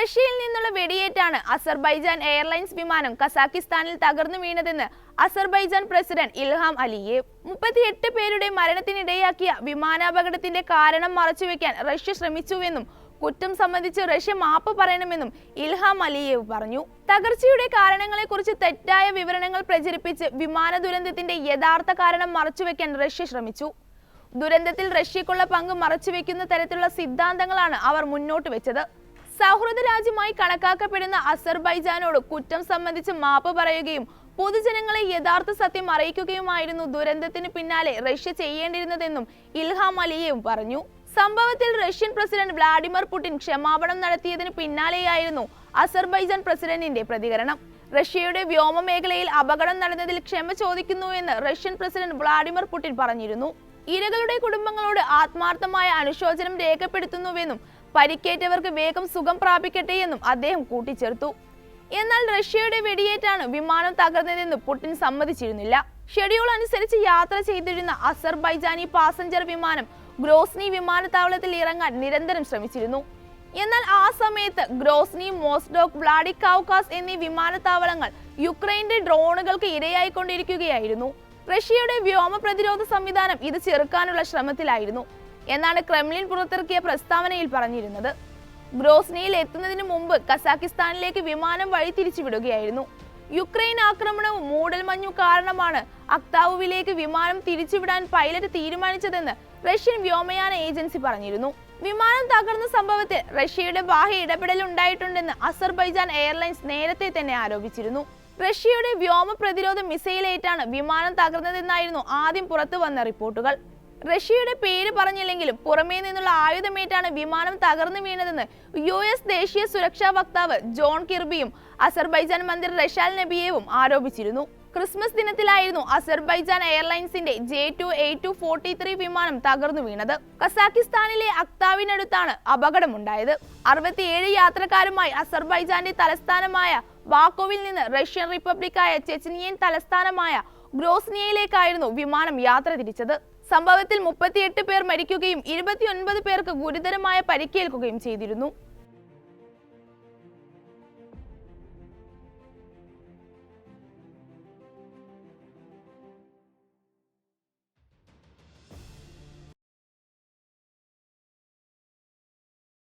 റഷ്യയിൽ നിന്നുള്ള വെടിയേറ്റാണ് Azerbaijan airlines വിമാനം കസാക്കിസ്ഥാനിൽ തകർന്നു വീണതെന്ന് അസർബൈജാൻ പ്രസിഡന്റ് ഇൽഹാം അലിയേവ് 38 പേരുടെ മരണത്തിനിടയാക്കിയ വിമാനാപകടത്തിന്റെ കാരണം മറച്ചുവെക്കാൻ റഷ്യ ശ്രമിച്ചുവെന്നും കുറ്റം സംബന്ധിച്ച് റഷ്യ മാപ്പ് പറയണമെന്നും ഇൽഹാം അലിയേവ് പറഞ്ഞു. തകർച്ചയുടെ കാരണങ്ങളെക്കുറിച്ച് തെറ്റായ വിവരണങ്ങൾ പ്രചരിപ്പിച്ച് വിമാന ദുരന്തത്തിന്റെ യഥാർത്ഥ കാരണം മറച്ചുവെക്കാൻ റഷ്യ ശ്രമിച്ചു. ദുരന്തത്തിൽ റഷ്യക്കുള്ള പങ്ക് മറച്ചുവെക്കുന്ന തരത്തിലുള്ള സിദ്ധാന്തങ്ങളാണ് അവർ മുന്നോട്ട് വെച്ചത്. സൗഹൃദ രാജ്യമായി കണക്കാക്കപ്പെടുന്ന അസർബൈജാനോട് കുറ്റം സംബന്ധിച്ച് മാപ്പ് പറയുകയും പൊതുജനങ്ങളെ യഥാർത്ഥ സത്യം അറിയിക്കുകയുമായിരുന്നു ദുരന്തത്തിന് പിന്നാലെ റഷ്യ ചെയ്യേണ്ടിയിരുന്നതെന്നും ഇൽഹാം അലിയേവ് പറഞ്ഞു. സംഭവത്തിൽ റഷ്യൻ പ്രസിഡന്റ് വ്ളാഡിമിർ പുടിൻ ക്ഷമാപണം നടത്തിയതിന് പിന്നാലെയായിരുന്നു അസർബൈജാൻ പ്രസിഡന്റിന്റെ പ്രതികരണം. റഷ്യയുടെ വ്യോമ മേഖലയിൽ അപകടം നടന്നതിൽ ക്ഷമ ചോദിക്കുന്നുവെന്ന് റഷ്യൻ പ്രസിഡന്റ് വ്ളാഡിമിർ പുടിൻ പറഞ്ഞിരുന്നു. ഇരകളുടെ കുടുംബങ്ങളോട് ആത്മാർത്ഥമായ അനുശോചനം രേഖപ്പെടുത്തുന്നുവെന്നും പരിക്കേറ്റവർക്ക് വേഗം സുഖം പ്രാപിക്കട്ടെയെന്നും അദ്ദേഹം കൂട്ടിച്ചേർത്തു. എന്നാൽ റഷ്യയുടെ വെടിയേറ്റാണ് വിമാനം തകർന്നതെന്ന് പുടിൻ സമ്മതിച്ചിരുന്നില്ല. ഷെഡ്യൂൾ അനുസരിച്ച് യാത്ര ചെയ്തിരുന്ന അസർബൈജാനി പാസഞ്ചർ വിമാനം ഗ്രോസ്നി വിമാനത്താവളത്തിൽ ഇറങ്ങാൻ നിരന്തരം ശ്രമിച്ചിരുന്നു. എന്നാൽ ആ സമയത്ത് ഗ്രോസ്നി, മോസ്ഡോക്, വ്ളാഡികൗകാസ് എന്നീ വിമാനത്താവളങ്ങൾ യുക്രൈന്റെ ഡ്രോണുകൾക്ക് ഇരയായിക്കൊണ്ടിരിക്കുകയായിരുന്നു. റഷ്യയുടെ വ്യോമ പ്രതിരോധ സംവിധാനം ഇത് ചെറുക്കാനുള്ള ശ്രമത്തിലായിരുന്നു എന്നാണ് ക്രെംലിൻ പുറത്തിറക്കിയ പ്രസ്താവനയിൽ പറഞ്ഞിരുന്നത്. ഗ്രോസ്നിയിൽ എത്തുന്നതിന് മുമ്പ് കസാക്കിസ്ഥാനിലേക്ക് വിമാനം വഴി തിരിച്ചുവിടുകയായിരുന്നു. യുക്രൈൻ ആക്രമണവും മൂടൽമഞ്ഞും കാരണമാണ് അക്താവുവിലേക്ക് വിമാനം തിരിച്ചുവിടാൻ പൈലറ്റ് തീരുമാനിച്ചതെന്ന് റഷ്യൻ വ്യോമയാന ഏജൻസി പറഞ്ഞിരുന്നു. വിമാനം തകർന്ന സംഭവത്തിൽ റഷ്യയുടെ ബാഹ്യ ഇടപെടൽ ഉണ്ടായിട്ടുണ്ടെന്ന് അസർബൈജാൻ എയർലൈൻസ് നേരത്തെ തന്നെ ആരോപിച്ചിരുന്നു. റഷ്യയുടെ വ്യോമ പ്രതിരോധ മിസൈലേറ്റാണ് വിമാനം തകർന്നതെന്നായിരുന്നു ആദ്യം പുറത്തു വന്ന റിപ്പോർട്ടുകൾ. റഷ്യയുടെ പേര് പറഞ്ഞില്ലെങ്കിലും പുറമേ നിന്നുള്ള ആയുധമേറ്റാണ് വിമാനം തകർന്നു വീണതെന്ന് US ദേശീയ സുരക്ഷാ വക്താവ് ജോൺ കിർബിയും അസർബൈജാൻ മന്ത്രി റഷാൽ നബിയേവും ആരോപിച്ചിരുന്നു. ക്രിസ്മസ് ദിനത്തിലായിരുന്നു അസർബൈജാൻ എയർലൈൻസിന്റെ J2A243 വിമാനം തകർന്നു വീണത്. കസാക്കിസ്ഥാനിലെ അക്താവിനടുത്താണ് അപകടമുണ്ടായത്. 67 യാത്രക്കാരുമായി അസർബൈജാന്റെ തലസ്ഥാനമായ ബാക്കുവിൽ നിന്ന് റഷ്യൻ റിപ്പബ്ലിക്കായ ചെച്നിയൻ തലസ്ഥാനമായ ഗ്രോസ്നിയയിലേക്കായിരുന്നു വിമാനം യാത്ര തിരിച്ചത്. സംഭവത്തിൽ 38 പേർ മരിക്കുകയും 29 പേർക്ക് ഗുരുതരമായ പരിക്കേൽക്കുകയും ചെയ്തിരുന്നു.